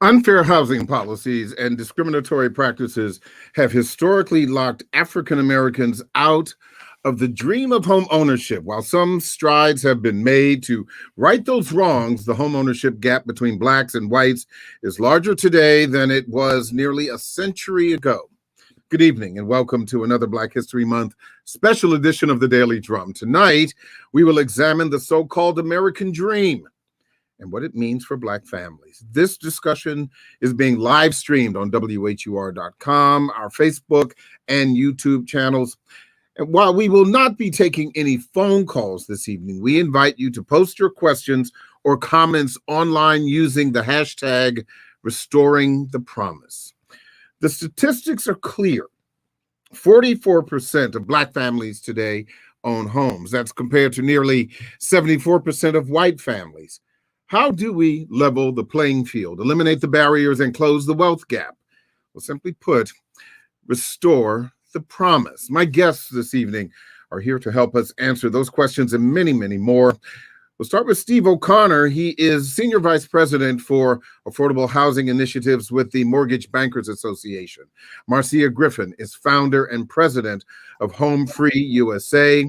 Unfair housing policies and discriminatory practices have historically locked African Americans out of the dream of home ownership. While some strides have been made to right those wrongs, the home ownership gap between Blacks and whites is larger today than it was nearly a century ago. Good evening and welcome to another Black History Month special edition of the Daily Drum. Tonight, we will examine the so-called American dream and what it means for Black families. This discussion is being live streamed on WHUR.com, our Facebook and YouTube channels. And while we will not be taking any phone calls this evening, we invite you to post your questions or comments online using the hashtag Restoring the Promise. The statistics are clear. 44% of Black families today own homes. That's compared to nearly 74% of white families. How do we level the playing field, eliminate the barriers, and close the wealth gap? Well, simply put, restore the promise. My guests this evening are here to help us answer those questions and many, many more. We'll start with Steve O'Connor. He is Senior Vice President for Affordable Housing Initiatives with the Mortgage Bankers Association. Marcia Griffin is founder and president of Home Free USA.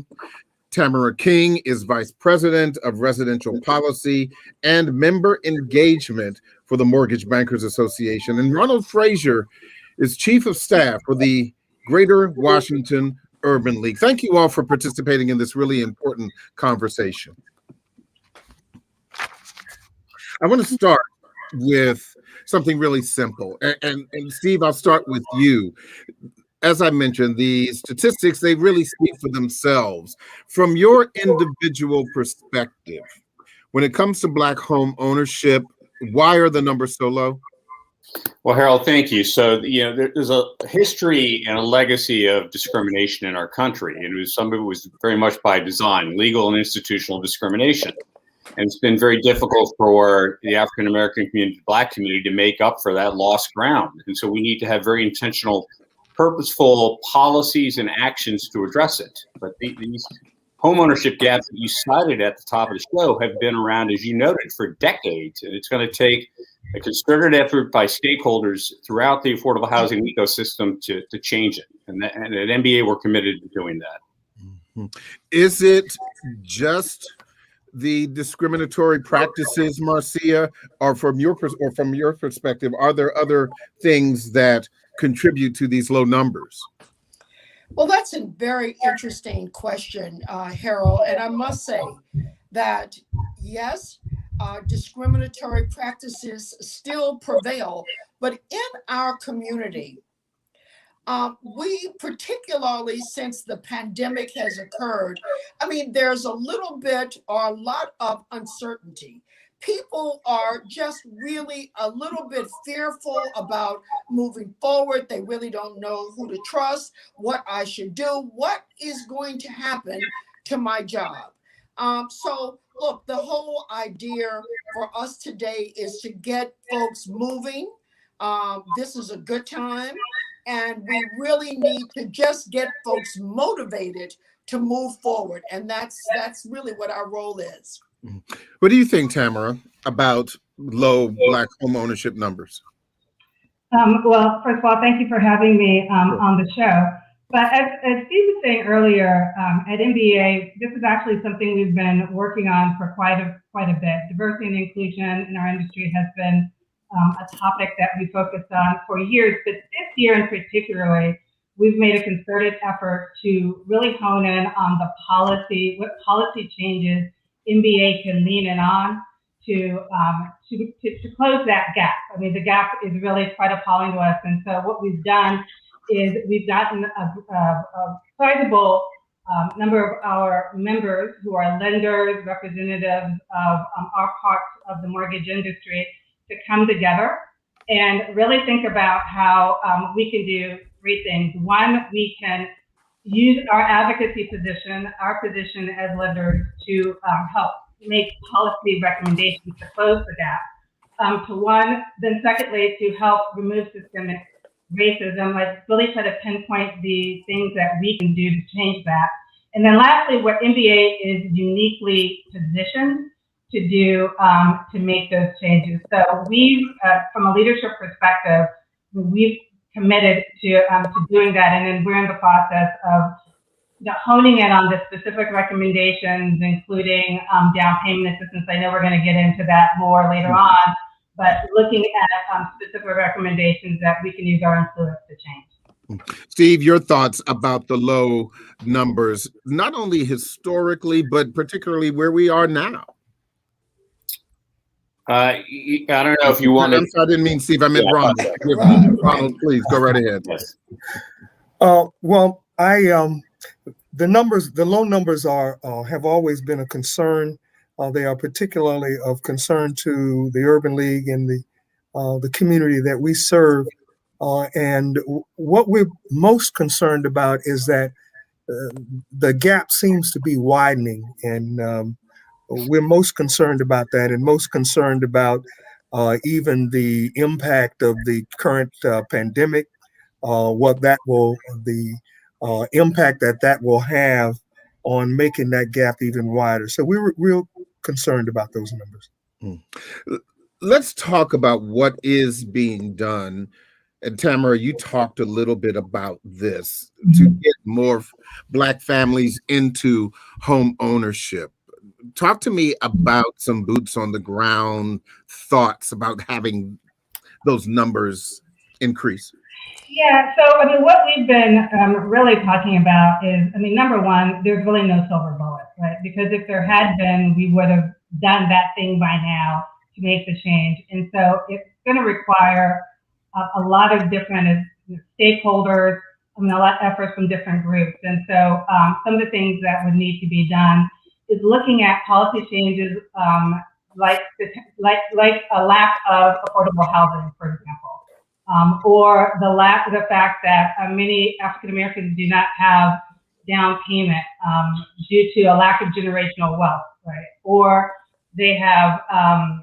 Tamara King is Vice President of Residential Policy and Member Engagement for the Mortgage Bankers Association. And Ronald Frazier is Chief of Staff for the Greater Washington Urban League. Thank you all for participating in this really important conversation. I want to start with something really simple. And Steve, I'll start with you. As I mentioned, the statistics, they really speak for themselves. From your individual perspective, when it comes to Black home ownership, why are the numbers so low? Well, Harold, thank you. So, there's a history and a legacy of discrimination in our country. And some of it was very much by design, legal and institutional discrimination. And it's been very difficult for the African American community, Black community, to make up for that lost ground. And so we need to have very intentional, purposeful policies and actions to address it. But these homeownership gaps that you cited at the top of the show have been around, as you noted, for decades. And it's going to take a concerted effort by stakeholders throughout the affordable housing ecosystem to change it. And at NBA, we're committed to doing that. Mm-hmm. Is it just the discriminatory practices, Marcia, or from your perspective, are there other things that contribute to these low numbers? Well, that's a very interesting question, Harold. And I must say that, yes, discriminatory practices still prevail, but in our community, we, particularly since the pandemic has occurred, there's a little bit or a lot of uncertainty. People are just really a little bit fearful about moving forward. They really don't know who to trust, what I should do, what is going to happen to my job. So look, the whole idea for us today is to get folks moving. This is a good time. And we really need to just get folks motivated to move forward. And that's really what our role is. What do you think, Tamara, about low Black home ownership numbers? Well, first of all, thank you for having me on the show. But as Steve was saying earlier, at NBA, this is actually something we've been working on for quite a bit. Diversity and inclusion in our industry has been a topic that we focused on for years, but this year in particular, we've made a concerted effort to really hone in on what policy changes NBA can lean in on to close that gap. The gap is really quite appalling to us, and so what we've done is we've gotten a sizable number of our members who are lenders, representatives of our parts of the mortgage industry, to come together and really think about how we can do three things. One, we can use our advocacy position, our position as lenders, to help make policy recommendations to close the gap. Then secondly, to help remove systemic racism, like really try to pinpoint the things that we can do to change that. And then lastly, where NBA is uniquely positioned to do to make those changes. So we, from a leadership perspective, we've committed to doing that, and then we're in the process of honing in on the specific recommendations, including down payment assistance. I know we're going to get into that more later on, but looking at specific recommendations that we can use our influence to change. Steve, your thoughts about the low numbers, not only historically, but particularly where we are now? I don't know if you want to. I'm sorry, I didn't mean Steve. I meant Ronald. Ronald, please go right ahead. Yes. Well, the low numbers have always been a concern. They are particularly of concern to the Urban League and the community that we serve. And what we're most concerned about is that the gap seems to be widening, and we're most concerned about that, and most concerned about even the impact of the current pandemic, the impact that will have on making that gap even wider. So we're real concerned about those numbers. Let's talk about what is being done. And Tamara, you talked a little bit about this to get more Black families into home ownership. Talk to me about some boots on the ground thoughts about having those numbers increase. Yeah, so I mean, what we've been really talking about is, I mean, number one, there's really no silver bullet, right? Because if there had been, we would have done that thing by now to make the change. And so it's going to require a lot of different stakeholders, a lot of efforts from different groups. And so some of the things that would need to be done is looking at policy changes like a lack of affordable housing, for example, or the fact that many African Americans do not have down payment due to a lack of generational wealth, right? Or they have a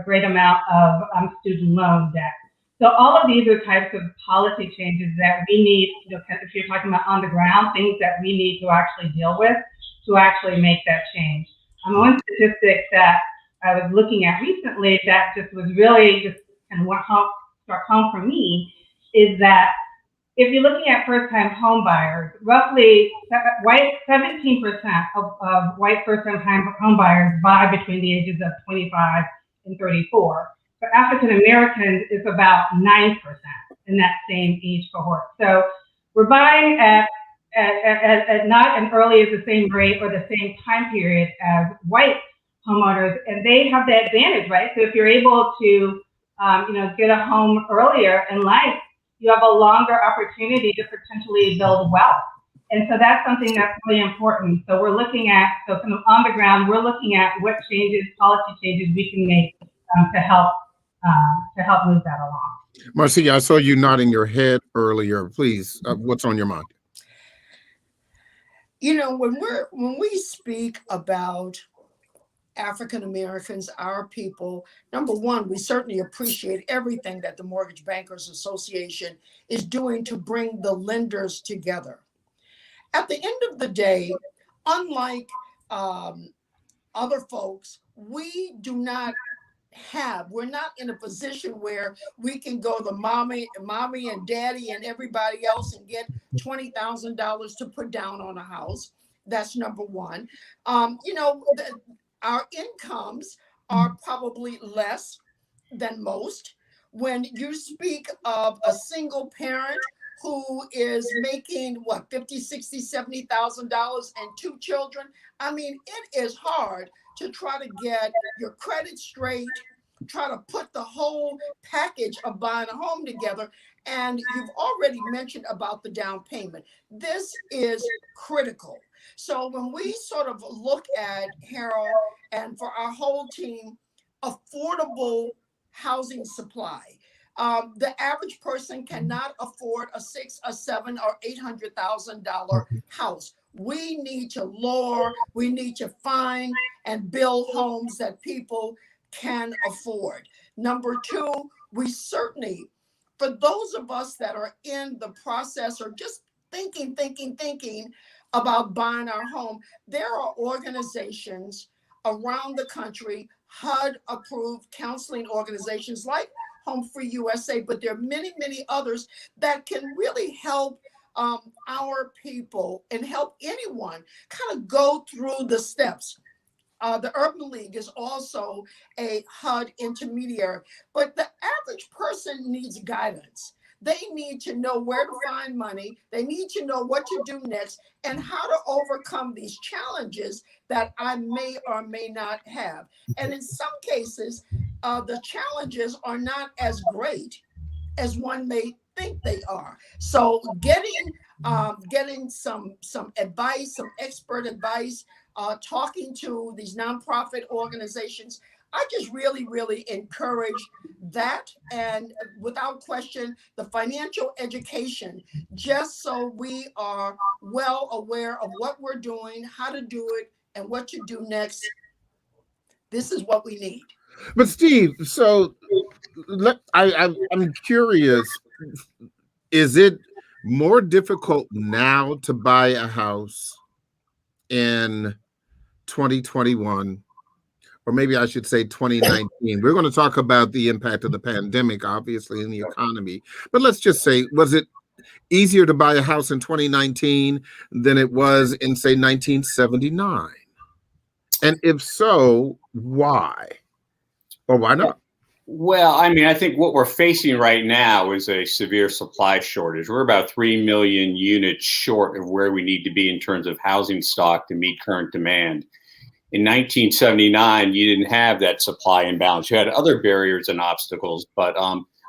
great amount of student loan debt. So all of these are types of policy changes that we need, if you're talking about on the ground, things that we need to actually deal with to actually make that change. One statistic that I was looking at recently that just was really just kind of struck home for me is that if you're looking at first-time home buyers, roughly 17% of white first-time home buyers buy between the ages of 25 and 34. For African Americans, it's about 9% in that same age cohort. So we're buying at not as early as the same rate or the same time period as white homeowners, and they have the advantage, right? So if you're able to, get a home earlier in life, you have a longer opportunity to potentially build wealth. And so that's something that's really important. So we're looking at, kind of on the ground, we're looking at what policy changes we can make to help move that along. Marcia, I saw you nodding your head earlier. Please, what's on your mind? When we speak about African Americans, our people, number one, we certainly appreciate everything that the Mortgage Bankers Association is doing to bring the lenders together. At the end of the day, unlike other folks, we're not in a position where we can go to mommy and daddy and everybody else and get $20,000 to put down on a house. That's number one. Our incomes are probably less than most. When you speak of a single parent who is making $50,000, $60,000, $70,000 and two children, I mean, it is hard to try to get your credit straight, try to put the whole package of buying a home together. And you've already mentioned about the down payment. This is critical. So when we sort of look at, Harold, and for our whole team, affordable housing supply, the average person cannot afford a $600,000, a $700,000, or $800,000 house. We need to find and build homes that people can afford. Number two, we certainly, for those of us that are in the process or just thinking about buying our home, there are organizations around the country, HUD approved counseling organizations like Home Free USA, but there are many, many others that can really help our people and help anyone kind of go through the steps. The Urban League is also a HUD intermediary, but the average person needs guidance. They need to know where to find money. They need to know what to do next and how to overcome these challenges that I may or may not have. And in some cases, the challenges are not as great as one may think they are. So getting some advice, some expert advice, talking to these nonprofit organizations, I just really, really encourage that. And without question, the financial education, just so we are well aware of what we're doing, how to do it, and what to do next. This is what we need. But Steve, so I'm curious, is it more difficult now to buy a house in 2021, or maybe I should say 2019? We're going to talk about the impact of the pandemic, obviously, in the economy. But let's just say, was it easier to buy a house in 2019 than it was in, say, 1979? And if so, why? Or why not? Well, I mean, I think what we're facing right now is a severe supply shortage. We're about 3 million units short of where we need to be in terms of housing stock to meet current demand. In 1979, you didn't have that supply imbalance. You had other barriers and obstacles, but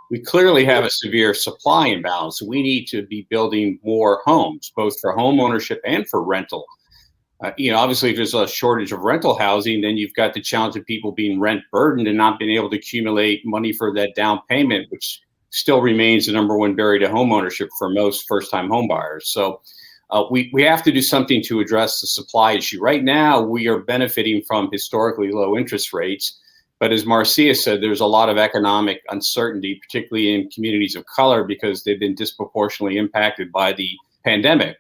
we clearly have a severe supply imbalance. We need to be building more homes, both for home ownership and for rental. Obviously, if there's a shortage of rental housing, then you've got the challenge of people being rent burdened and not being able to accumulate money for that down payment, which still remains the number one barrier to home ownership for most first-time home buyers. So we have to do something to address the supply issue. Right now, we are benefiting from historically low interest rates. But as Marcia said, there's a lot of economic uncertainty, particularly in communities of color, because they've been disproportionately impacted by the pandemic.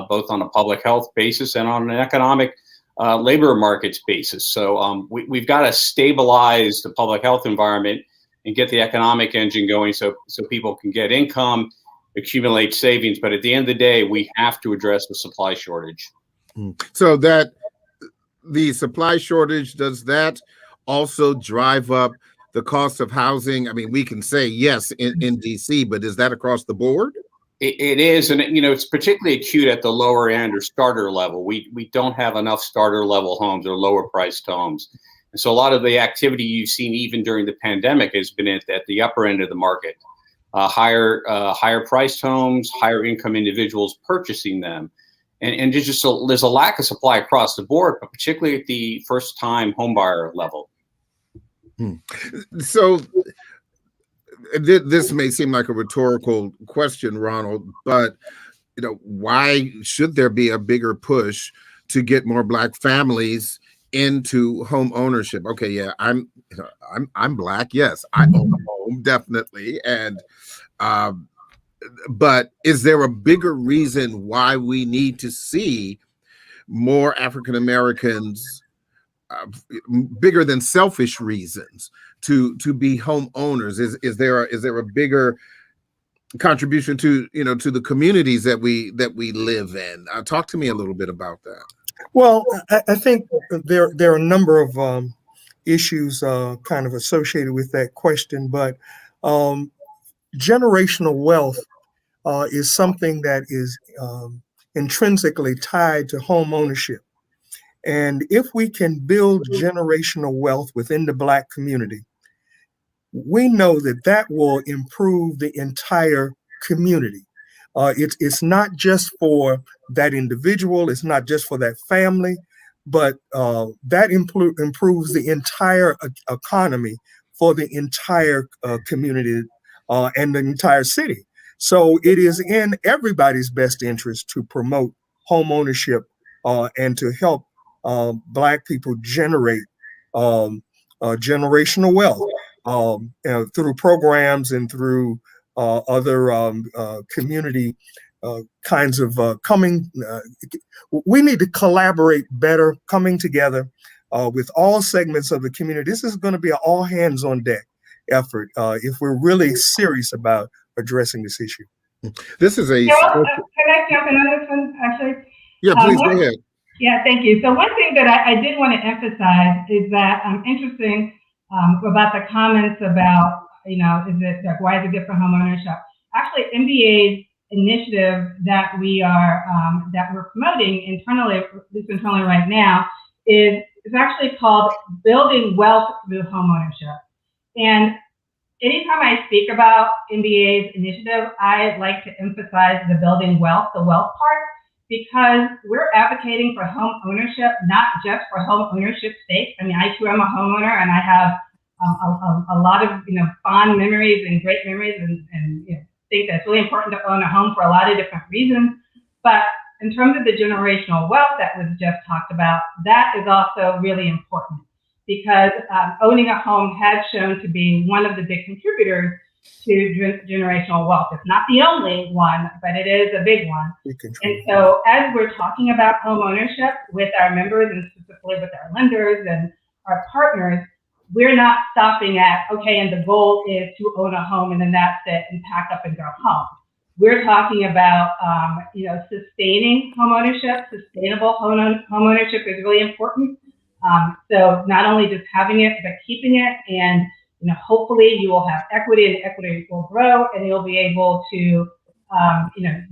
Both on a public health basis and on an economic labor markets basis. So we've got to stabilize the public health environment and get the economic engine going so people can get income, accumulate savings. But at the end of the day, we have to address the supply shortage. So that the supply shortage, does that also drive up the cost of housing? I mean, we can say yes in DC, but is that across the board? It is, and it's particularly acute at the lower end or starter level. We don't have enough starter level homes or lower priced homes. And so a lot of the activity you've seen even during the pandemic has been at the upper end of the market. Higher priced homes, higher income individuals purchasing them. And there's a lack of supply across the board, but particularly at the first time home buyer level. So this may seem like a rhetorical question, Ronald, but why should there be a bigger push to get more Black families into home ownership? Okay, yeah, I'm Black. Yes, I own a home, definitely, and but is there a bigger reason why we need to see more African Americans, bigger than selfish reasons, to be homeowners? Is there a bigger contribution to to the communities that we live in? Talk to me a little bit about that. Well, I think there are a number of issues kind of associated with that question, but generational wealth is something that is intrinsically tied to home ownership. And if we can build generational wealth within the Black community, we know that will improve the entire community. It's not just for that individual, it's not just for that family, but that improves the entire economy for the entire community and the entire city. So it is in everybody's best interest to promote home ownership and to help Black people generate generational wealth through programs and through other community kinds of coming. We need to collaborate better, coming together with all segments of the community. This is going to be an all hands on deck effort if we're really serious about addressing this issue. This is a. Can I jump in on this one, actually? Yeah, please go ahead. Yeah, thank you. So one thing that I did want to emphasize is that interesting about the comments about, is it like, why is it good for homeownership? Actually, MBA's initiative that we're promoting internally, at least internally right now, is actually called Building Wealth Through Homeownership. And anytime I speak about MBA's initiative, I like to emphasize the building wealth, the wealth part, because we're advocating for home ownership, not just for home ownership's sake. I mean, I too am a homeowner, and I have a lot of fond memories and great memories, and think that it's really important to own a home for a lot of different reasons. But in terms of the generational wealth that was just talked about, that is also really important, because owning a home has shown to be one of the big contributors to generational wealth. It's not the only one, but it is a big one. And so as we're talking about home ownership with our members, and specifically with our lenders and our partners, we're not stopping at, okay, and the goal is to own a home and then that's it and pack up and go home. We're talking about, sustaining home ownership. Sustainable home ownership is really important. So not only just having it, but keeping it. And hopefully you will have equity, and equity will grow, and you'll be able to,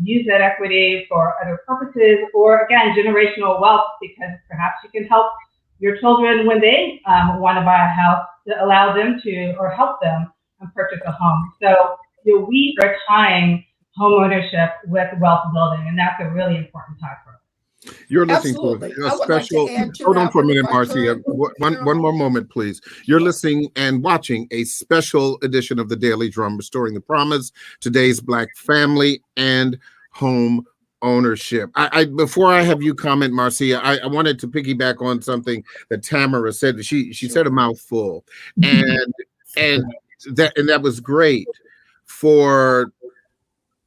use that equity for other purposes, or again, generational wealth, because perhaps you can help your children when they want to buy a house, to allow them to, or help them purchase a home. So we are tying home ownership with wealth building, and that's a really important tie for us. You're listening to a special. Hold on for a minute, Marcia. One more moment, please. You're listening and watching a special edition of the Daily Drum, Restoring the Promise, today's Black family and home ownership. Before I have you comment, Marcia, I wanted to piggyback on something that Tamara said. She said a mouthful, and that was great for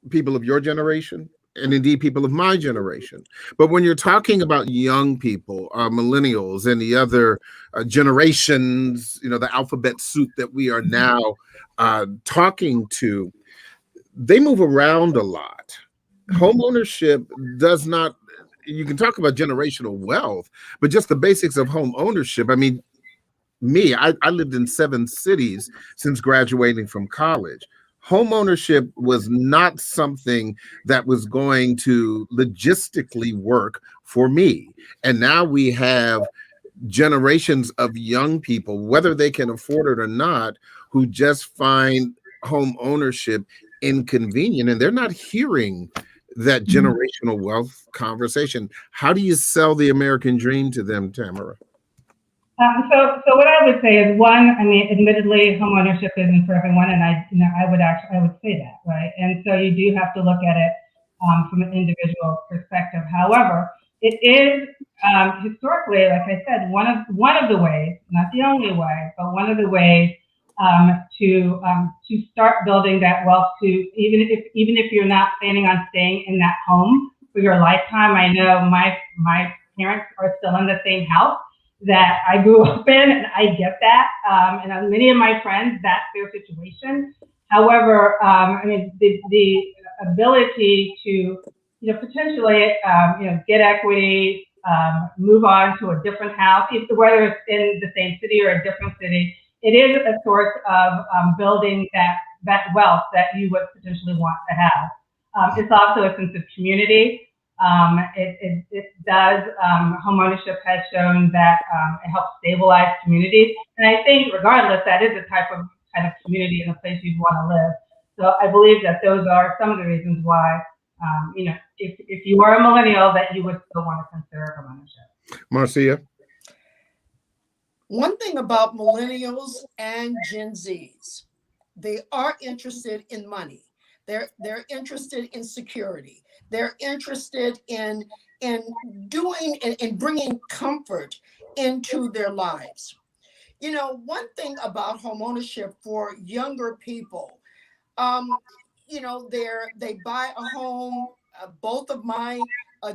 people of your generation, and indeed people of my generation. But when you're talking about young people, millennials, and the other generations, the alphabet soup that we are now talking to, they move around a lot. Home ownership does not, you can talk about generational wealth, but just the basics of home ownership. I mean, I lived in 7 cities since graduating from college. Home ownership was not something that was going to logistically work for me. And now we have generations of young people, whether they can afford it or not, who just find home ownership inconvenient, and they're not hearing that generational wealth conversation. How do you sell the American dream to them, Tamara? So what I would say is, one, I mean, admittedly, home ownership isn't for everyone, and I would say that, right? And so you do have to look at it from an individual perspective. However, it is historically, like I said, one of the ways, not the only way, but one of the ways to start building that wealth. To even if you're not planning on staying in that home for your lifetime. I know my parents are still in the same house that I grew up in, and I get that. And many of my friends, that's their situation. However, I mean, the ability to, potentially, get equity, move on to a different house, whether it's in the same city or a different city, it is a source of building that wealth that you would potentially want to have. It's also a sense of community. It does, homeownership has shown that it helps stabilize communities. And I think regardless, that is a kind of community and a place you'd want to live. So I believe that those are some of the reasons why, if you are a millennial, that you would still want to consider homeownership. Marcia? One thing about millennials and Gen Zs, they are interested in money. They're interested in security. They're interested in doing and bringing comfort into their lives. One thing about homeownership for younger people, they buy a home both of my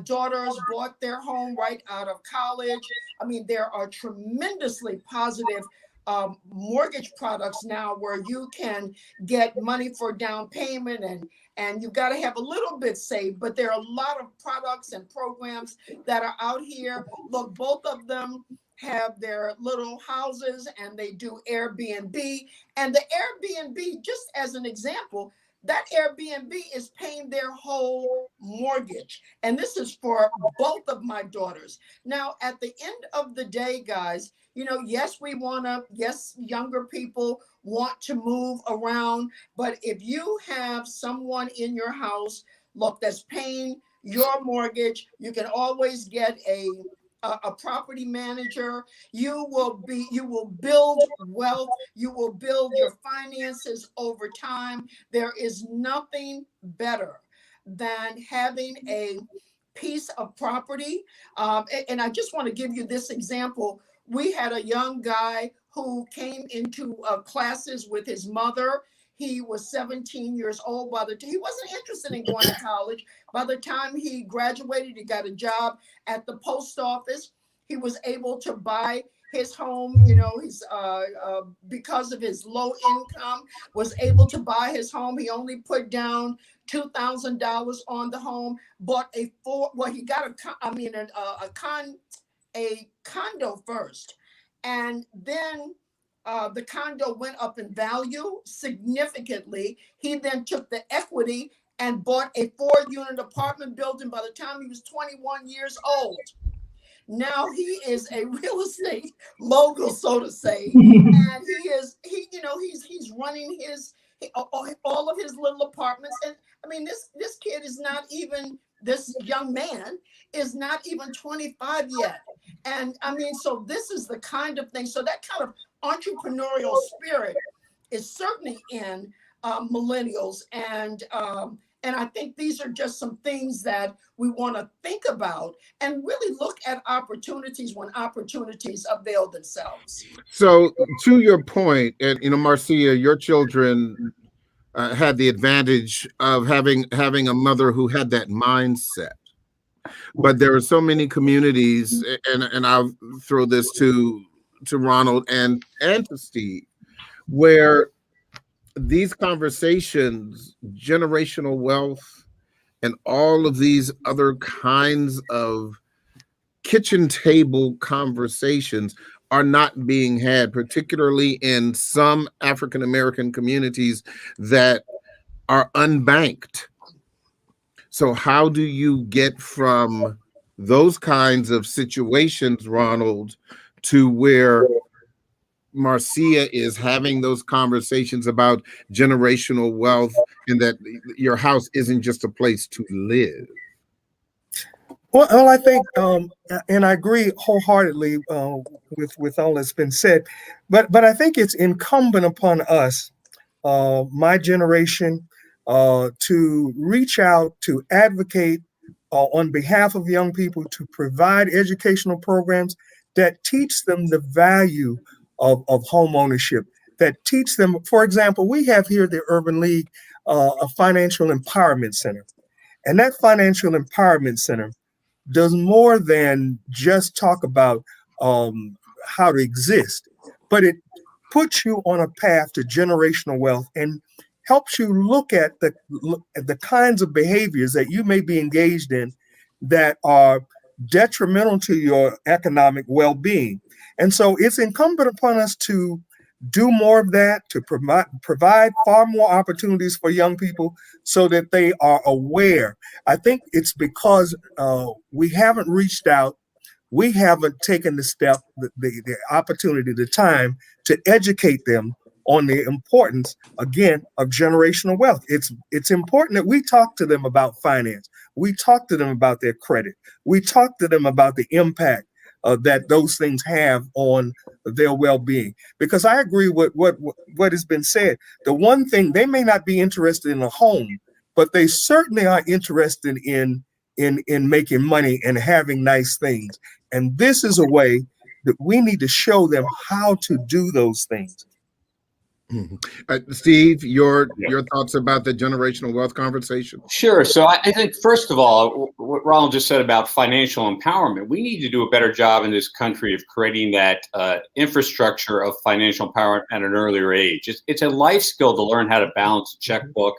daughters bought their home right out of college. I mean, there are tremendously positive mortgage products now where you can get money for down payment, and you've got to have a little bit saved, but there are a lot of products and programs that are out here. Look, both of them have their little houses and they do Airbnb. And the Airbnb, just as an example, that Airbnb is paying their whole mortgage. And this is for both of my daughters. Now, at the end of the day, guys, you know, yes, younger people want to move around, but if you have someone in your house, look, that's paying your mortgage, you can always get a property manager. You will build wealth. You will build your finances over time. There is nothing better than having a piece of property. And I just want to give you this example. We had a young guy who came into classes with his mother. He was 17 years old he wasn't interested in going to college. By the time he graduated, he got a job at the post office. He was able to buy his home, you know, because of his low income, was able to buy his home. He only put down $2,000 on the home, bought he got a condo first. And then the condo went up in value significantly. He then took the equity and bought a 4-unit apartment building by the time he was 21 years old. Now he is a real estate mogul, so to say, and he's running all of his little apartments. And I mean, this kid is not even, this young man is not even 25 yet. And I mean, so this is the kind of thing. So that kind of entrepreneurial spirit is certainly in millennials, and I think these are just some things that we want to think about and really look at opportunities when opportunities avail themselves. So to your point, and you know, Marcia, your children had the advantage of having a mother who had that mindset. But there are so many communities, and I'll throw this to Ronald and to Steve, where these conversations, generational wealth, and all of these other kinds of kitchen table conversations are not being had, particularly in some African American communities that are unbanked. So how do you get from those kinds of situations, Ronald, to where Marcia is having those conversations about generational wealth and that your house isn't just a place to live? Well, I think, and I agree wholeheartedly with all that's been said, but I think it's incumbent upon us, my generation, to reach out, to advocate on behalf of young people, to provide educational programs that teach them the value of home ownership, that teach them. For example, we have here at the Urban League a financial empowerment center, and that financial empowerment center does more than just talk about how to exist, but it puts you on a path to generational wealth and helps you look at the kinds of behaviors that you may be engaged in that are detrimental to your economic well-being. And so it's incumbent upon us to do more of that, to provide far more opportunities for young people so that they are aware. I think it's because we haven't reached out, we haven't taken the step, the opportunity, the time to educate them on the importance, again, of generational wealth. It's important that we talk to them about finance. We talk to them about their credit. We talk to them about the impact that those things have on their well-being. Because I agree with what has been said. The one thing, they may not be interested in a home, but they certainly are interested in making money and having nice things. And this is a way that we need to show them how to do those things. Steve, your thoughts about the generational wealth conversation? Sure. So I think, first of all, what Ronald just said about financial empowerment, we need to do a better job in this country of creating that infrastructure of financial empowerment at an earlier age. It's a life skill to learn how to balance a checkbook,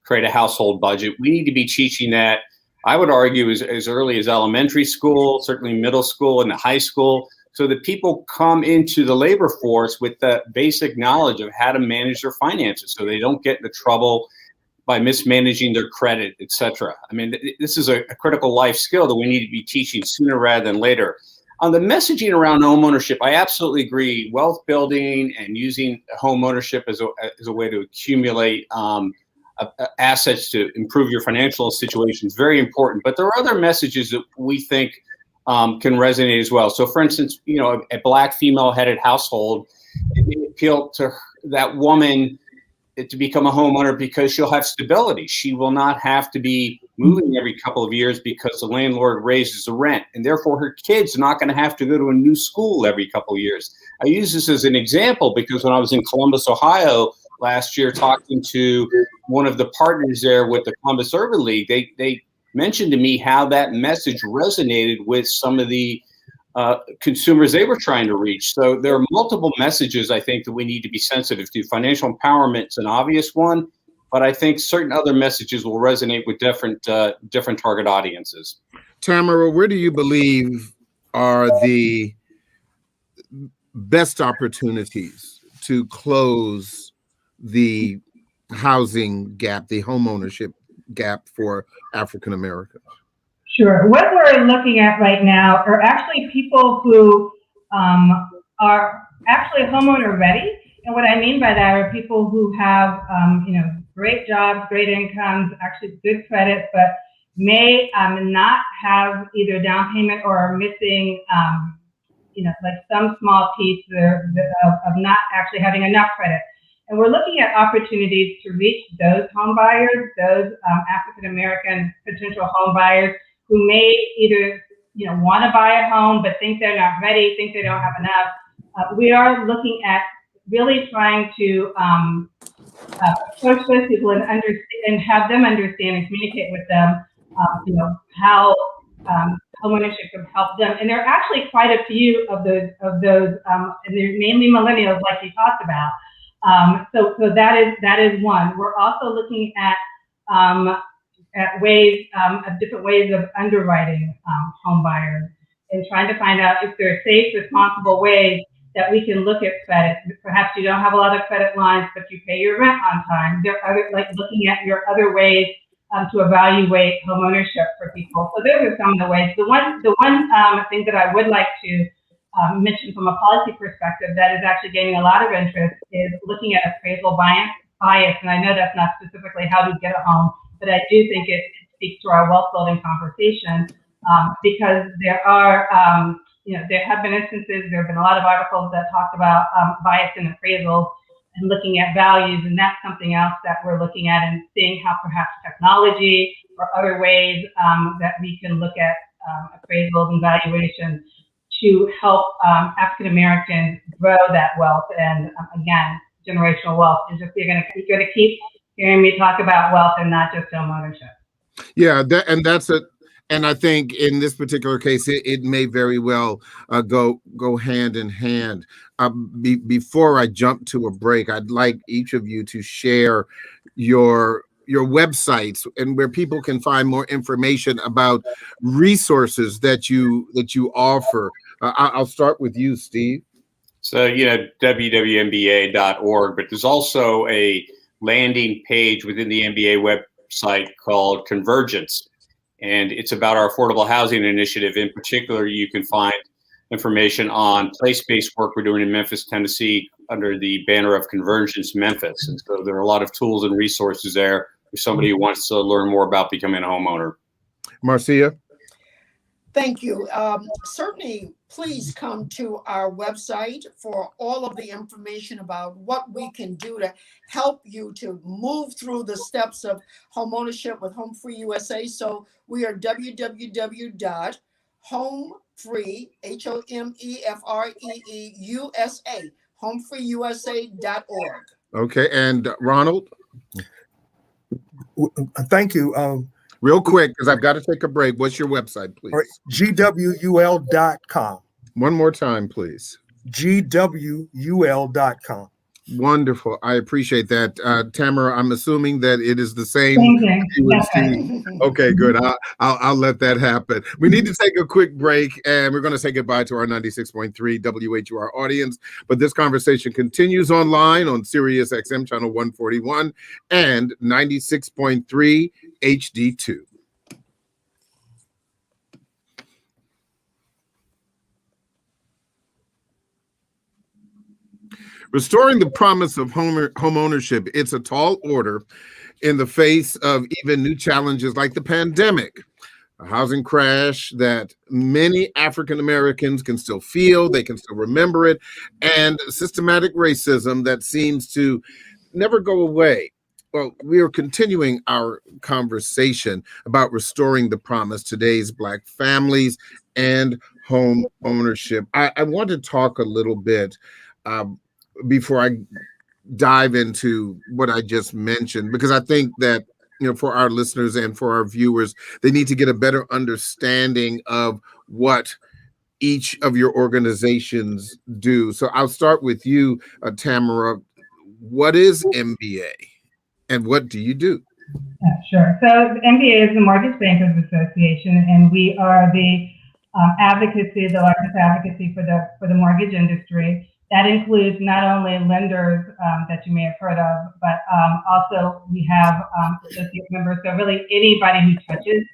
create a household budget. We need to be teaching that, I would argue, as early as elementary school, certainly middle school and high school, so that people come into the labor force with the basic knowledge of how to manage their finances so they don't get into trouble by mismanaging their credit, et cetera. I mean, this is a critical life skill that we need to be teaching sooner rather than later. On the messaging around home ownership, I absolutely agree. Wealth building and using home ownership as a way to accumulate assets to improve your financial situation is very important. But there are other messages that we think can resonate as well. So, for instance, a Black female-headed household, it may appeal to that woman to become a homeowner because she'll have stability. She will not have to be moving every couple of years because the landlord raises the rent, and therefore her kids are not going to have to go to a new school every couple of years. I use this as an example because when I was in Columbus, Ohio last year, talking to one of the partners there with the Columbus Urban League, they mentioned to me how that message resonated with some of the consumers they were trying to reach. So there are multiple messages, I think, that we need to be sensitive to. Financial empowerment is an obvious one, but I think certain other messages will resonate with different target audiences. Tamara, where do you believe are the best opportunities to close the housing gap, the homeownership gap for African Americans? Sure. What we're looking at right now are actually people who are actually homeowner ready. And what I mean by that are people who have, great jobs, great incomes, actually good credit, but may not have either down payment or are missing, like some small piece of not actually having enough credit. And we're looking at opportunities to reach those home buyers, those African American potential home buyers who may either want to buy a home but think they're not ready, think they don't have enough. We are looking at really trying to approach those people and have them understand and communicate with them, how homeownership can help them. And there are actually quite a few of those, and they're mainly millennials, like you talked about. So that is one. We're also looking at ways of different ways of underwriting home buyers and trying to find out if there are safe, responsible ways that we can look at credit. Perhaps you don't have a lot of credit lines, but you pay your rent on time. There are other, like looking at your other ways to evaluate home ownership for people. So those are some of the ways. The one thing that I would like to mention from a policy perspective that is actually gaining a lot of interest is looking at appraisal bias. And I know that's not specifically how to get a home, but I do think it speaks to our wealth building conversation because there are, there have been instances, there have been a lot of articles that talked about bias in appraisals and looking at values, and that's something else that we're looking at and seeing how perhaps technology or other ways that we can look at appraisals and valuations to help African Americans grow that wealth. And again, generational wealth is just, you're going to keep hearing me talk about wealth and not just home ownership. Yeah, and I think in this particular case, it may very well go hand in hand. Before I jump to a break, I'd like each of you to share your websites and where people can find more information about resources that you offer. I'll start with you, Steve. So, www.mba.org, but there's also a landing page within the MBA website called Convergence. And it's about our affordable housing initiative. In particular, you can find information on place-based work we're doing in Memphis, Tennessee, under the banner of Convergence Memphis. And so there are a lot of tools and resources there for somebody who wants to learn more about becoming a homeowner. Marcia? Thank you. Certainly, please come to our website for all of the information about what we can do to help you to move through the steps of homeownership with Home Free USA. So we are www.homefree, HOMEFREE USA, homefreeusa.org. Okay, and Ronald, Thank you. real quick, because I've got to take a break. What's your website, please? All right, GWUL.com. One more time, please. GWUL.com. Wonderful. I appreciate that. Tamara, I'm assuming that it is the same. Same thing. You would That's right. see. Okay, good. I'll let that happen. We need to take a quick break, and we're going to say goodbye to our 96.3 WHUR audience. But this conversation continues online on Sirius XM channel 141 and 96.3 HD2. Restoring the promise of home ownership, it's a tall order in the face of even new challenges like the pandemic, a housing crash that many African Americans can still feel, they can still remember it, and systematic racism that seems to never go away. Well, we are continuing our conversation about restoring the promise, today's Black families and home ownership. I want to talk a little bit before I dive into what I just mentioned, because I think that, for our listeners and for our viewers, they need to get a better understanding of what each of your organizations do. So I'll start with you, Tamara. What is MBA and what do you do? Sure. So the MBA is the Mortgage Bankers Association, and we are the largest advocacy for the mortgage industry. That includes not only lenders that you may have heard of, but also we have associate members. So really anybody who touches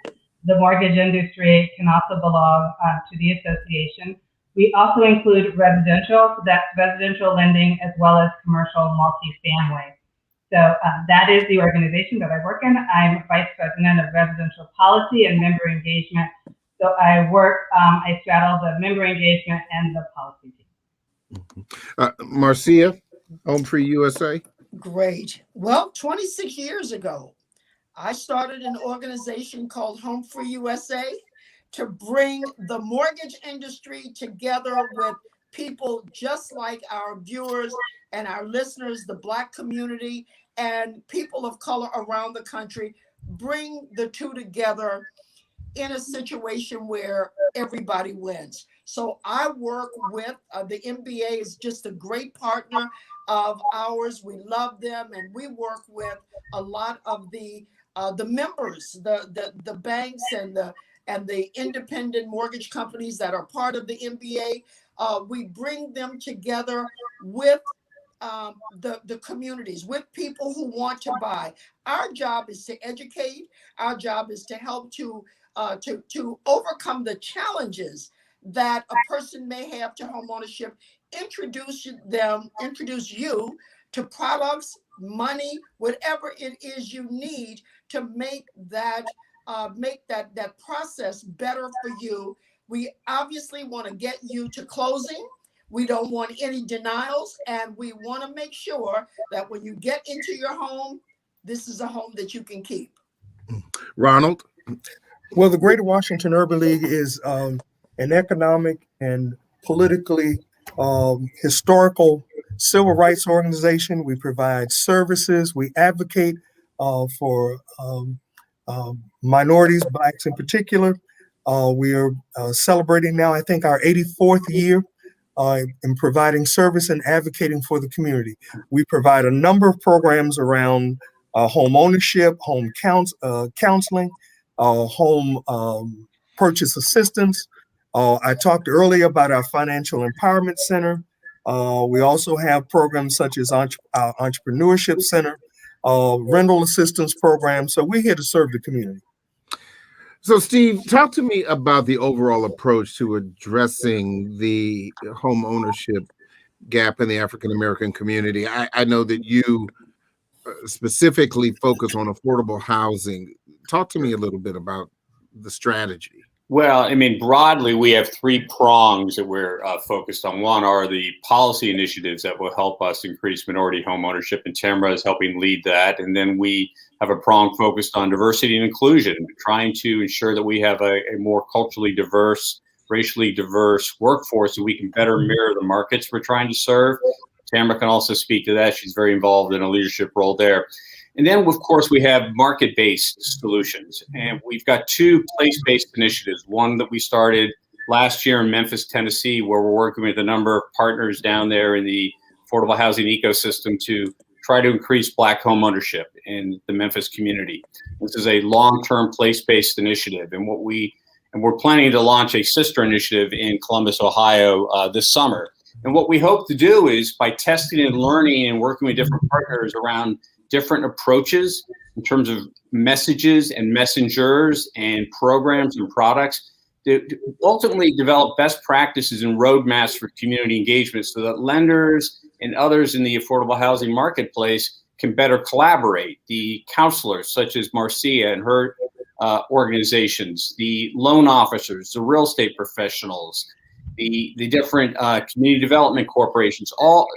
the mortgage industry can also belong to the association. We also include residential, so that's residential lending as well as commercial multifamily. So that is the organization that I work in. I'm Vice President of Residential Policy and Member Engagement. So I straddle the member engagement and the policy team. Marcia, Home Free USA. Great. Well, 26 years ago, I started an organization called Home Free USA to bring the mortgage industry together with people just like our viewers and our listeners, the Black community and people of color around the country, bring the two together in a situation where everybody wins. So I work with the MBA is just a great partner of ours. We love them, and we work with a lot of the members, the banks and the independent mortgage companies that are part of the MBA. We bring them together with the communities, with people who want to buy. Our job is to educate. Our job is to help to overcome the challenges that a person may have to home ownership, introduce you to products, money, whatever it is you need to make that process better for you. We obviously want to get you to closing. We don't want any denials, and we want to make sure that when you get into your home, this is a home that you can keep. Ronald? Well, the Greater Washington Urban League is an economic and politically historical civil rights organization. We provide services. We advocate for minorities, Blacks in particular. We are celebrating now, I think, our 84th year in providing service and advocating for the community. We provide a number of programs around home ownership, home counseling, home purchase assistance. I talked earlier about our Financial Empowerment Center. We also have programs such as our Entrepreneurship Center, rental assistance programs. So we're here to serve the community. So, Steve, talk to me about the overall approach to addressing the home ownership gap in the African American community. I know that you specifically focus on affordable housing. Talk to me a little bit about the strategy. Well, I mean, broadly, we have three prongs that we're focused on. One are the policy initiatives that will help us increase minority home ownership, and Tamara is helping lead that. And then we have a prong focused on diversity and inclusion, trying to ensure that we have a more culturally diverse, racially diverse workforce so we can better mirror the markets we're trying to serve. Tamara can also speak to that. She's very involved in a leadership role there. And then, of course, we have market-based solutions. And we've got two place-based initiatives. One that we started last year in Memphis, Tennessee, where we're working with a number of partners down there in the affordable housing ecosystem to try to increase Black home ownership in the Memphis community. This is a long-term place-based initiative. And we're planning to launch a sister initiative in Columbus, Ohio this summer. And what we hope to do is, by testing and learning and working with different partners around different approaches in terms of messages and messengers and programs and products, to ultimately develop best practices and roadmaps for community engagement so that lenders and others in the affordable housing marketplace can better collaborate. The counselors, such as Marcia and her organizations, the loan officers, the real estate professionals, the different community development corporations, all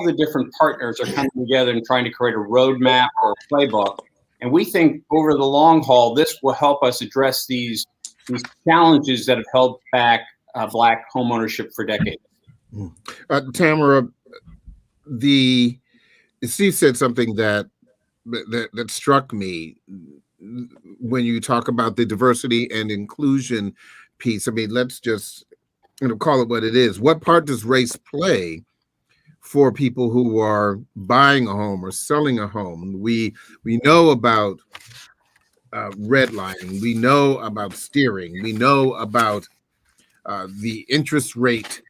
the different partners are coming together and trying to create a roadmap or a playbook. And we think over the long haul, this will help us address these challenges that have held back Black homeownership for decades. Tamara, Steve said something that struck me when you talk about the diversity and inclusion piece. I mean, let's just call it what it is. What part does race play for people who are buying a home or selling a home? We know about redlining. We know about steering. We know about the interest rate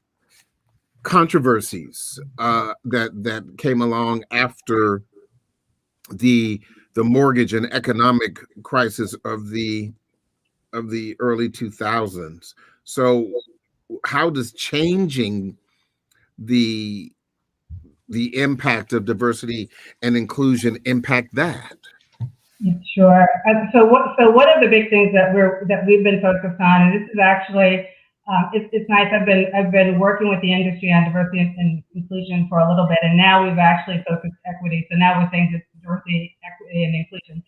controversies that came along after the mortgage and economic crisis of the early 2000s. So how does changing the impact of diversity and inclusion impact that? Sure. So one of the big things that we've been focused on, and this is actually it's nice. I've been working with the industry on diversity and inclusion for a little bit, and now we've actually focused equity. So now we're saying diversity, equity, and inclusion.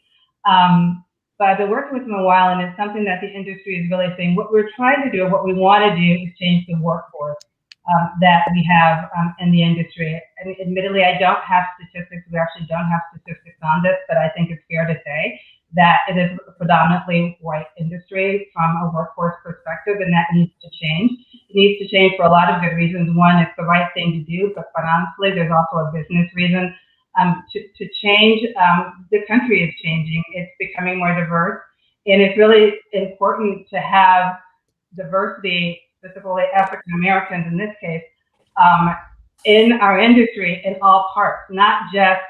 But I've been working with them a while, and it's something that the industry is really saying. What we're trying to do, what we want to do, is change the workforce that we have in the industry. I mean, admittedly, I don't have statistics. We actually don't have statistics on this, but I think it's fair to say that it is a predominantly white industry from a workforce perspective, and that needs to change. It needs to change for a lot of good reasons. One, it's the right thing to do, but quite honestly, there's also a business reason to change. The country is changing. It's becoming more diverse, and it's really important to have diversity, specifically African Americans in this case, in our industry in all parts, not just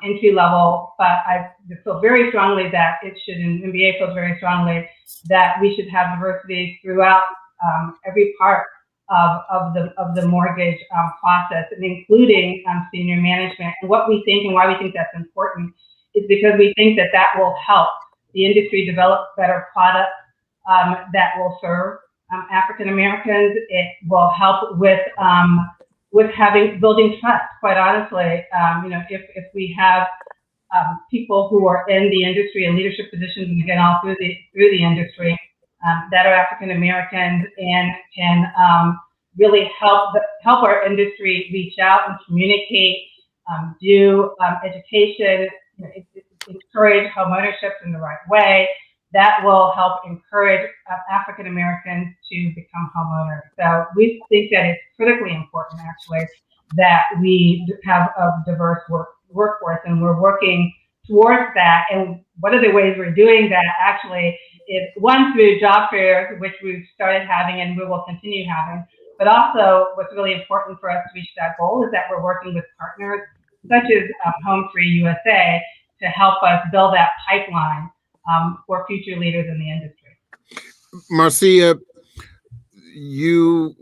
entry level, but I feel very strongly that it should, and MBA feels very strongly that we should have diversity throughout every part of the mortgage process, and including senior management. And what we think and why we think that's important is because we think that that will help the industry develop better products that will serve African Americans. It will help with building trust. Quite honestly, if we have people who are in the industry and leadership positions, and again all through the industry, that are African Americans and can really help our industry reach out and communicate, do education, encourage homeownership in the right way. That will help encourage African Americans to become homeowners. So we think that it's critically important, actually, that we have a diverse workforce, and we're working towards that. And one of the ways we're doing that actually is, one, through job fairs, which we've started having and we will continue having. But also, what's really important for us to reach that goal is that we're working with partners such as Home Free USA to help us build that pipeline for future leaders in the industry. Marcia, you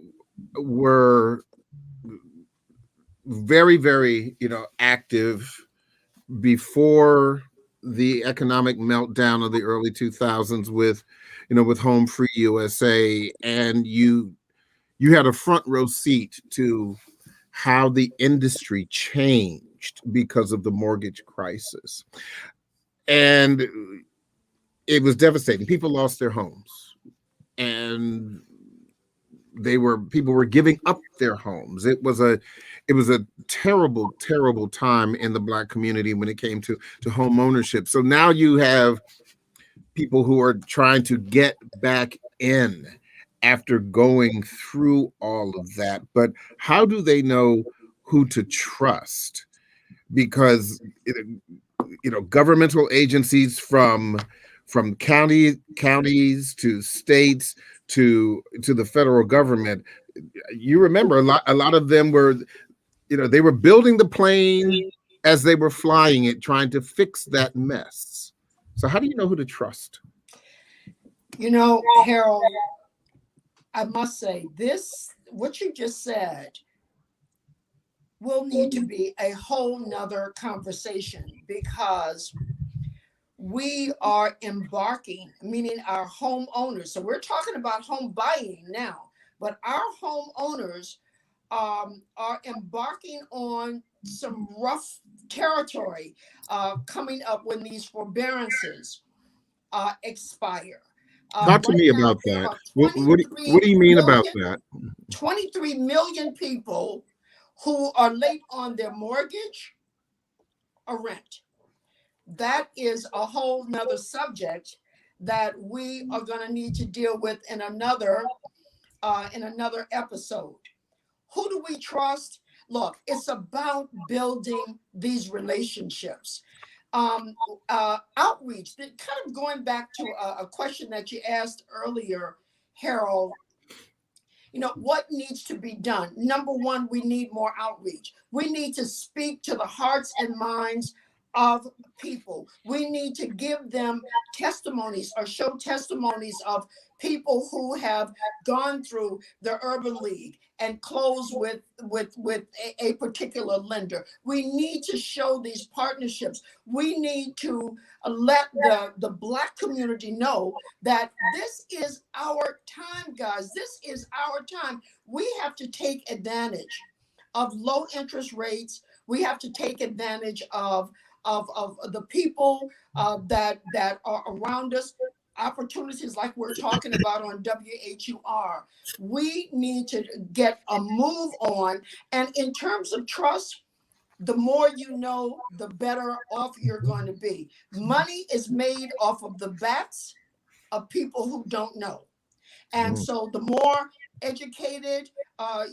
were very, very, active before the economic meltdown of the early 2000s with Home Free USA, and you had a front row seat to how the industry changed because of the mortgage crisis. And it was devastating. People lost their homes. And people were giving up their homes. It was a terrible, terrible time in the Black community when it came to home ownership. So now you have people who are trying to get back in after going through all of that. But how do they know who to trust? Because governmental agencies from counties to states to the federal government, you remember a lot of them were, they were building the plane as they were flying it, trying to fix that mess. So how do you know who to trust? Harold, I must say what you just said will need to be a whole nother conversation, because we are embarking, meaning our homeowners. So we're talking about home buying now, but our homeowners are embarking on some rough territory coming up when these forbearances expire. Talk to me about that. What do you mean about that? 23 million people who are late on their mortgage or rent. That is a whole nother subject that we are going to need to deal with in another episode. Who do we trust? Look, it's about building these relationships. Outreach, kind of going back to a question that you asked earlier, Harold, what needs to be done? Number one, we need more outreach. We need to speak to the hearts and minds of people. We need to give them testimonies or show testimonies of people who have gone through the Urban League and closed with a particular lender. We need to show these partnerships. We need to let the Black community know that this is our time, guys. This is our time. We have to take advantage of low interest rates. We have to take advantage of the people that are around us, opportunities like we're talking about on WHUR. We need to get a move on. And in terms of trust, the more you know, the better off you're going to be. Money is made off of the backs of people who don't know. And so the more educated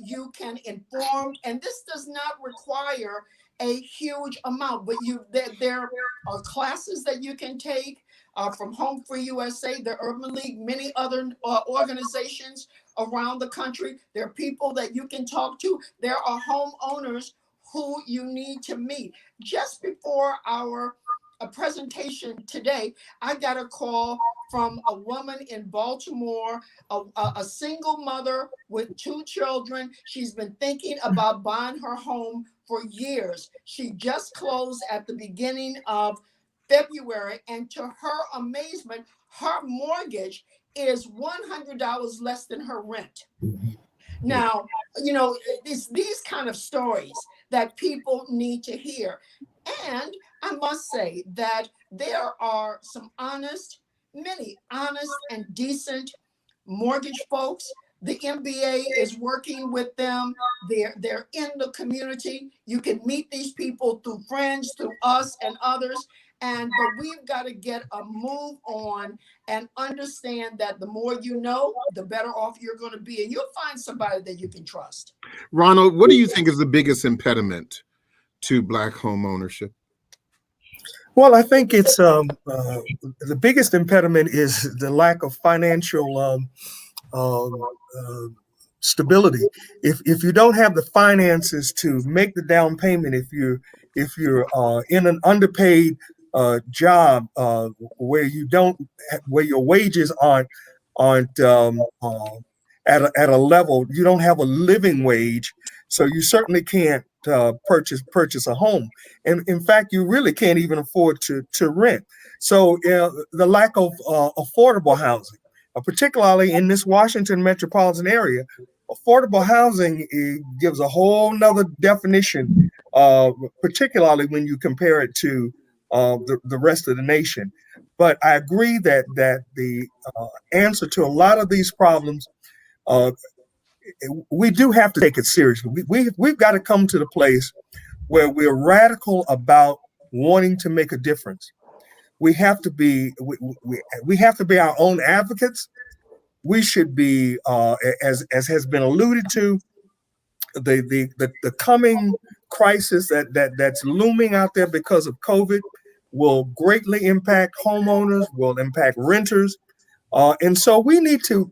you can inform, and this does not require a huge amount, but there are classes that you can take from Home Free USA, the Urban League, many other organizations around the country. There are people that you can talk to. There are homeowners who you need to meet. Just before our presentation today, I got a call from a woman in Baltimore, a single mother with 2 children. She's been thinking about buying her home for years. She just closed at the beginning of February, and to her amazement, her mortgage is $100 less than her rent. Now, it's these kind of stories that people need to hear. And I must say that there are many honest and decent mortgage folks. The MBA is working with them. They're in the community. You can meet these people through friends, through us and others. But we've got to get a move on and understand that the more you know, the better off you're going to be. And you'll find somebody that you can trust. Ronald, what do you think is the biggest impediment to Black home ownership? Well, I think it's the biggest impediment is the lack of financial stability. If you don't have the finances to make the down payment, if you're in an underpaid job where your wages aren't at a level, you don't have a living wage, so you certainly can't purchase a home, and in fact, you really can't even afford to rent. So the lack of affordable housing, particularly in this Washington metropolitan area, affordable housing gives a whole nother definition, particularly when you compare it to the rest of the nation. But I agree that the answer to a lot of these problems we do have to take it seriously. We've got to come to the place where we're radical about wanting to make a difference. We have to be we have to be our own advocates. We should be, as has been alluded to, the coming crisis that's looming out there because of COVID will greatly impact homeowners, will impact renters, and so we need to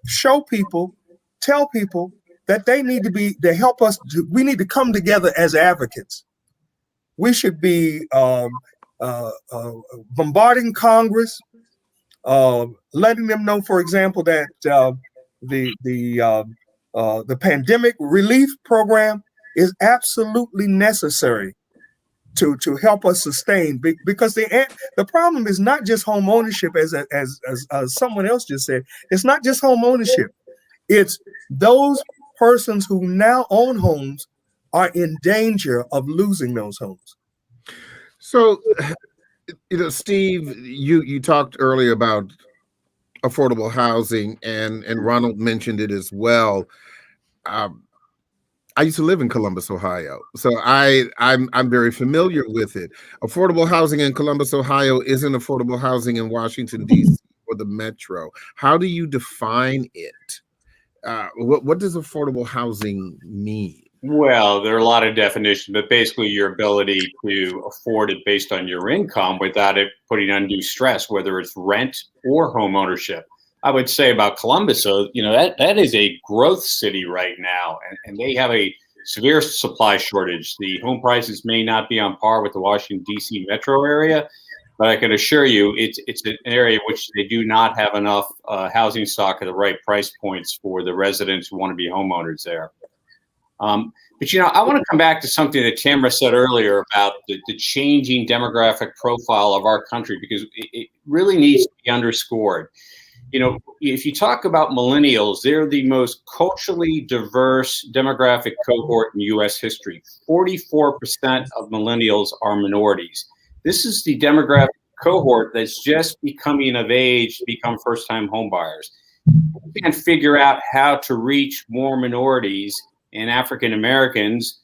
show people, tell people that they need to help us. We need to come together as advocates. We should be bombarding Congress, letting them know, for example, that the pandemic relief program is absolutely necessary to help us sustain. Because the problem is not just home ownership, as someone else just said. It's not just home ownership. It's those persons who now own homes are in danger of losing those homes. So, Steve, you talked earlier about affordable housing, and Ronald mentioned it as well. I used to live in Columbus, Ohio, so I'm very familiar with it. Affordable housing in Columbus, Ohio isn't affordable housing in Washington, D.C. or the metro. How do you define it? What does affordable housing mean? Well, there are a lot of definitions, but basically your ability to afford it based on your income without it putting undue stress, whether it's rent or home ownership. I would say about Columbus, so that is a growth city right now, and they have a severe supply shortage. The home prices may not be on par with the Washington, D.C. metro area, but I can assure you it's an area which they do not have enough housing stock at the right price points for the residents who want to be homeowners there. But I want to come back to something that Tamara said earlier about the changing demographic profile of our country, because it really needs to be underscored. If you talk about millennials, they're the most culturally diverse demographic cohort in U.S. history. 44% of millennials are minorities. This is the demographic cohort that's just becoming of age to become first-time homebuyers. We can't figure out how to reach more minorities and African Americans.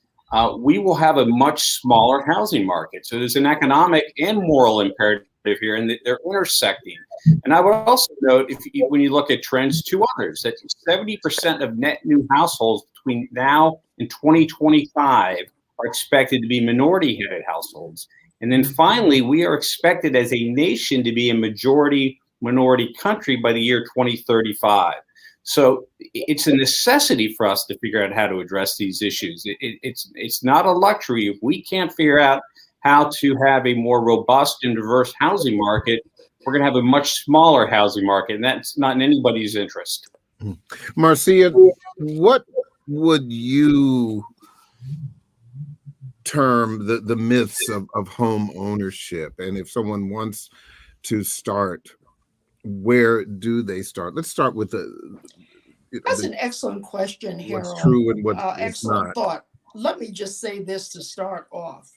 We will have a much smaller housing market. So there's an economic and moral imperative here, and they're intersecting. And I would also note, when you look at trends, two others, that 70% of net new households between now and 2025 are expected to be minority-headed households. And then finally, we are expected as a nation to be a majority minority country by the year 2035. So it's a necessity for us to figure out how to address these issues. It's not a luxury. If we can't figure out how to have a more robust and diverse housing market, we're going to have a much smaller housing market, and that's not in anybody's interest. Marcia, what would you term the myths of home ownership? And if someone wants to start, where do they start? Let's start with That's an excellent question, Harold. What's true and what's excellent not. thought. Let me just say this to start off.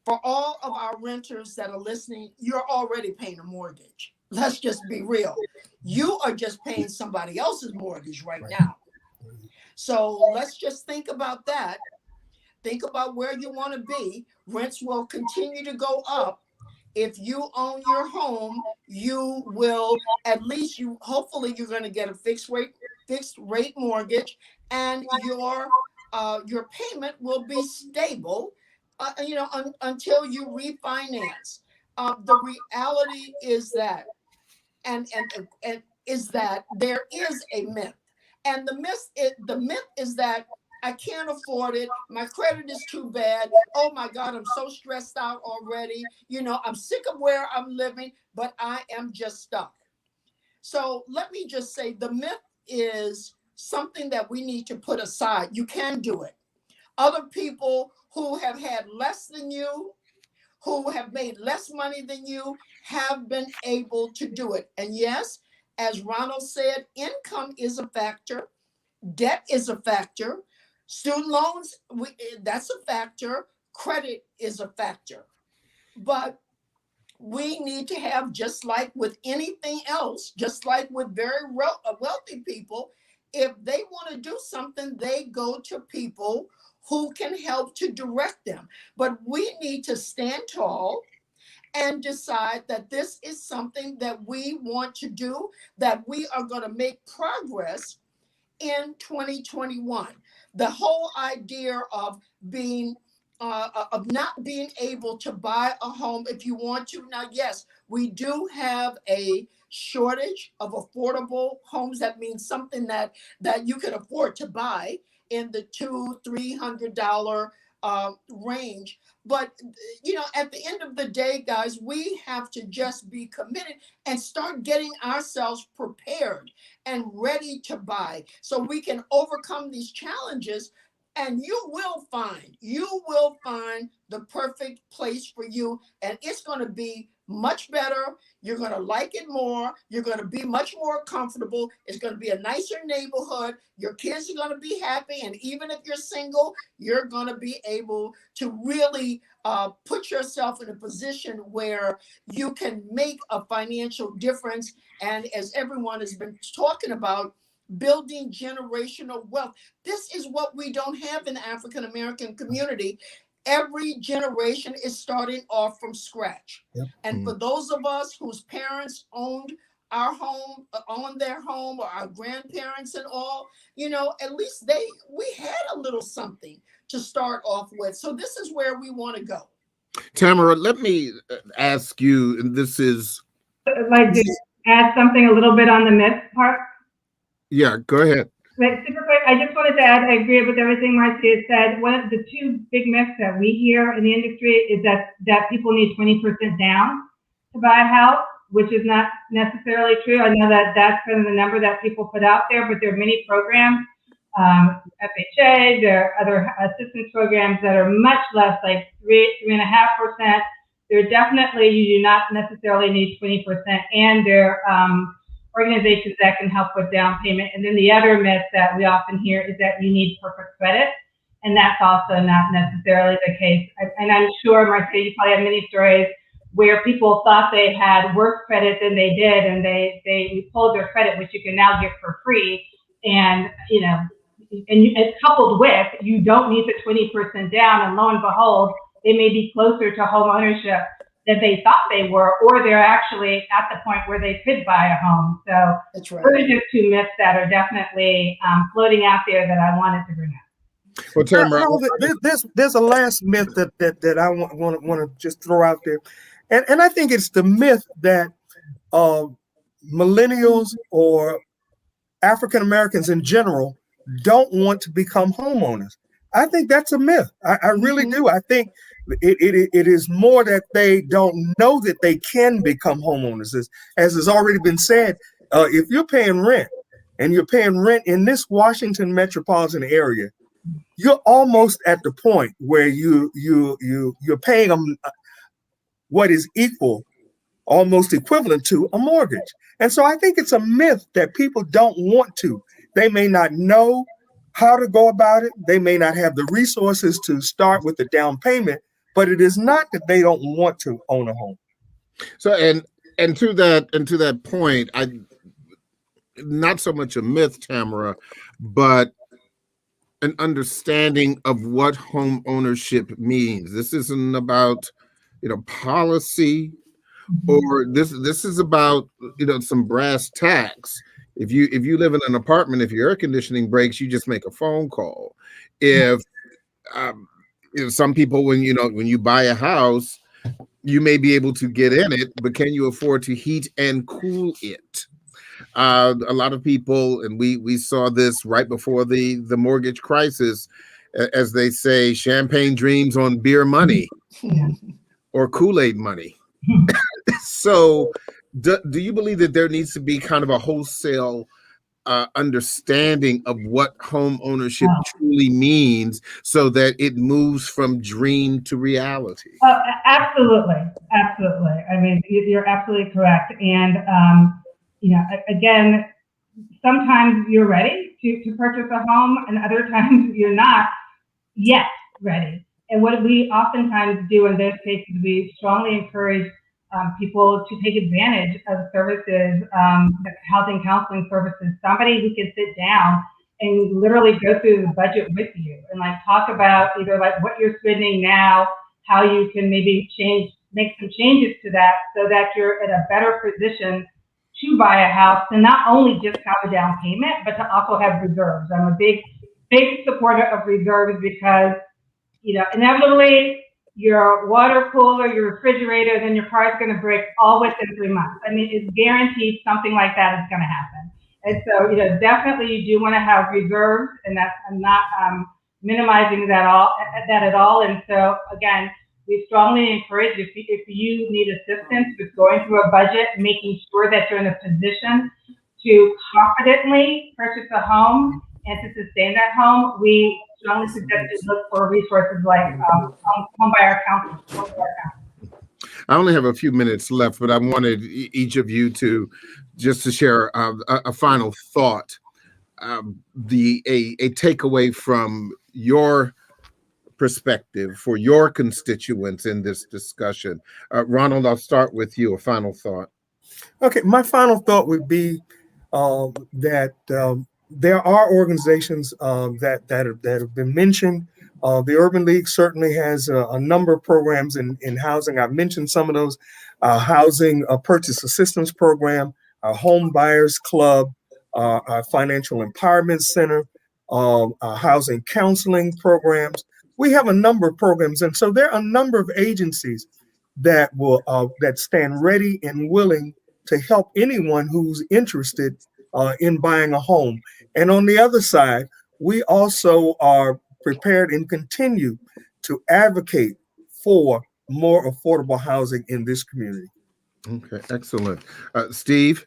For all of our renters that are listening, you're already paying a mortgage. Let's just be real. You are just paying somebody else's mortgage right now. So let's just think about that. Think about where you want to be. Rents will continue to go up. If you own your home, you will hopefully you're going to get a fixed rate mortgage, and your payment will be stable, until you refinance. The reality is that, and is that there is a myth, and the myth is that I can't afford it. My credit is too bad. Oh my God, I'm so stressed out already. I'm sick of where I'm living, but I am just stuck. So let me just say, the myth is something that we need to put aside. You can do it. Other people who have had less than you, who have made less money than you, have been able to do it. And yes, as Ronald said, income is a factor. Debt is a factor. Student loans, that's a factor. Credit is a factor. But we need to have, just like with anything else, just like with very wealthy people, if they want to do something, they go to people who can help to direct them. But we need to stand tall and decide that this is something that we want to do, that we are going to make progress in 2021. The whole idea of not being able to buy a home if you want to. Now, yes, we do have a shortage of affordable homes. That means something that you can afford to buy in the $200-300 range. But at the end of the day, guys, we have to just be committed and start getting ourselves prepared and ready to buy so we can overcome these challenges. And you will find the perfect place for you, and it's going to be much better. You're going to like it more. You're going to be much more comfortable. It's going to be a nicer neighborhood. Your kids are going to be happy. And even if you're single, you're going to be able to really put yourself in a position where you can make a financial difference. And as everyone has been talking about, building generational wealth. This is what we don't have in the African American community. Every generation is starting off from scratch. Yep. And for those of us whose parents owned our home, owned their home, or our grandparents and all, at least we had a little something to start off with. So this is where we want to go. Tamara, let me ask you, and this is... Like to add something a little bit on the myth part? Yeah, go ahead. Super quick, I just wanted to add, I agree with everything Marcia said. One of the two big myths that we hear in the industry is that people need 20% down to buy a house, which is not necessarily true. I know that that's kind of the number that people put out there, but there are many programs, FHA, there are other assistance programs that are much less, like 3.5%. There definitely, you do not necessarily need 20%, and there are organizations that can help with down payment. And then the other myth that we often hear is that you need perfect credit, and that's also not necessarily the case. And I'm sure, Marcia, you probably have many stories where people thought they had worse credit than they did, and they pulled their credit, which you can now get for free. And it's coupled with, you don't need the 20% down, and lo and behold, they may be closer to home ownership than they thought they were, or they're actually at the point where they could buy a home. So that's right. Those are just two myths that are definitely floating out there that I wanted to bring up. Well, Tamara, there's a last myth that I want to just throw out there, and I think it's the myth that millennials or African Americans in general don't want to become homeowners. I think that's a myth. I really do. I think it is more that they don't know that they can become homeowners. As has already been said, if you're paying rent and you're paying rent in this Washington metropolitan area, you're almost at the point where you're paying them what is almost equivalent to a mortgage. And so I think it's a myth that people don't want to. They may not know how to go about it. They may not have the resources to start with the down payment, but it is not that they don't want to own a home. So and to that point, I not so much a myth, Tamara, but an understanding of what home ownership means. This isn't about policy, or this is about some brass tacks. If you live in an apartment, if your air conditioning breaks, you just make a phone call. If some people, when you buy a house, you may be able to get in it, but can you afford to heat and cool it? A lot of people, and we saw this right before the mortgage crisis, as they say, champagne dreams on beer money or Kool-Aid money. So do you believe that there needs to be kind of a wholesale understanding of what home ownership truly means, so that it moves from dream to reality? Absolutely. I mean, you're absolutely correct. And again, sometimes you're ready to purchase a home, and other times you're not yet ready. And what we oftentimes do in those cases, we strongly encourage people to take advantage of services, the housing counseling services, somebody who can sit down and literally go through the budget with you and like talk about either like what you're spending now, how you can maybe make some changes to that so that you're in a better position to buy a house and not only just have a down payment, but to also have reserves. I'm a big supporter of reserves because, inevitably your water cooler, your refrigerator, then your car is going to break all within 3 months. I mean, it's guaranteed something like that is going to happen. And so, definitely you do want to have reserves, and I'm not minimizing that at all. And so, again, we strongly encourage if you need assistance with going through a budget, making sure that you're in a position to confidently purchase a home and to sustain that home, we strongly suggest you look for resources like home buyer counseling. I only have a few minutes left, but I wanted each of you to share a final thought, a takeaway from your perspective for your constituents in this discussion. Ronald, I'll start with you. A final thought. Okay, my final thought would be that there are organizations that have been mentioned. The Urban League certainly has a number of programs in housing. I've mentioned some of those: housing purchase assistance program, our home buyers club, our financial empowerment center, our housing counseling programs. We have a number of programs, and so there are a number of agencies that stand ready and willing to help anyone who's interested in buying a home. And on the other side, we also are prepared and continue to advocate for more affordable housing in this community. Okay, excellent. Steve?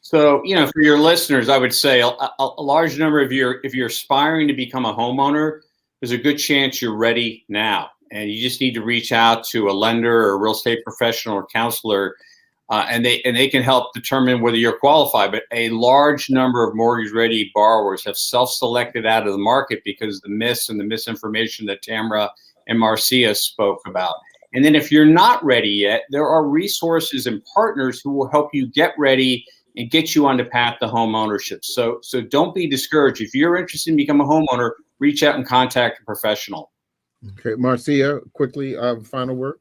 So, for your listeners, I would say a large number of if you're aspiring to become a homeowner, there's a good chance you're ready now. And you just need to reach out to a lender or a real estate professional or counselor, and they can help determine whether you're qualified. But a large number of mortgage-ready borrowers have self-selected out of the market because of the myths and the misinformation that Tamara and Marcia spoke about. And then if you're not ready yet, there are resources and partners who will help you get ready and get you on the path to home ownership. So don't be discouraged. If you're interested in becoming a homeowner, reach out and contact a professional. Okay, Marcia, quickly, final word.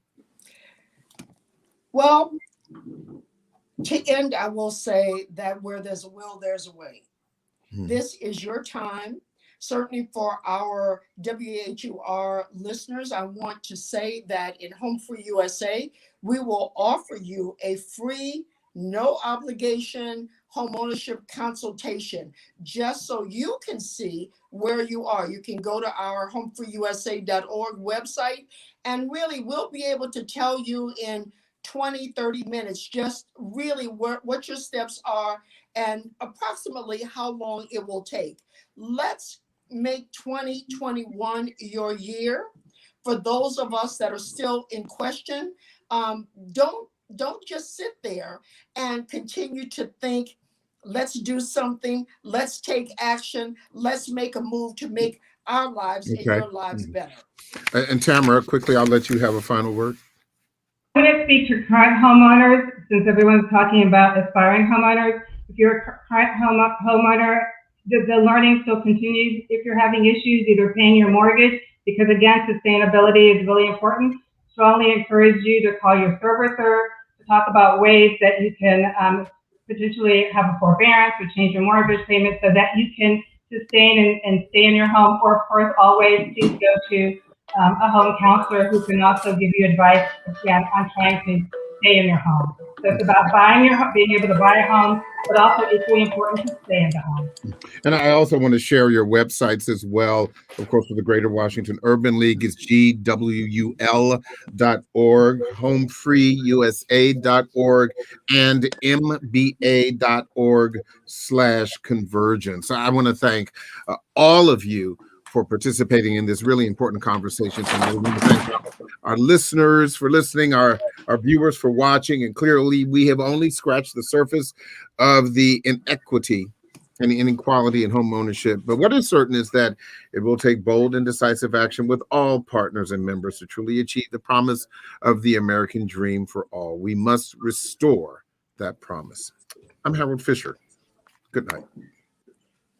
Well, to end, I will say that where there's a will, there's a way. This is your time. Certainly for our WHUR listeners, I want to say that in Home Free USA, we will offer you a free, no obligation homeownership consultation, just so you can see where you are. You can go to our homefreeusa.org website, and really we'll be able to tell you in 20, 30 minutes, just really what your steps are and approximately how long it will take. Let's make 2021 your year. For those of us that are still in question, don't just sit there and continue to think, let's do something, let's take action, let's make a move to make our lives and your lives better. And Tamara, quickly, I'll let you have a final word. I'm going to speak to current homeowners, since everyone's talking about aspiring homeowners. If you're a current homeowner, the learning still continues. If you're having issues either paying your mortgage, because again, sustainability is really important, strongly encourage you to call your servicer to talk about ways that you can potentially have a forbearance or change your mortgage payment so that you can sustain and stay in your home. Or of course, always please go to a home counselor who can also give you advice again on trying to stay in your home. So it's about buying your home, being able to buy a home, but also equally important to stay in the home. And I also want to share your websites as well. Of course, for the Greater Washington Urban League is gwul.org, homefreeusa.org, and mba.org/convergence. I want to thank all of you for participating in this really important conversation tonight. We want to thank our listeners for listening, our viewers for watching, and clearly we have only scratched the surface of the inequity any inequality in home ownership. But what is certain is that it will take bold and decisive action with all partners and members to truly achieve the promise of the American dream for all. We must restore that promise. I'm Harold Fisher. Good night.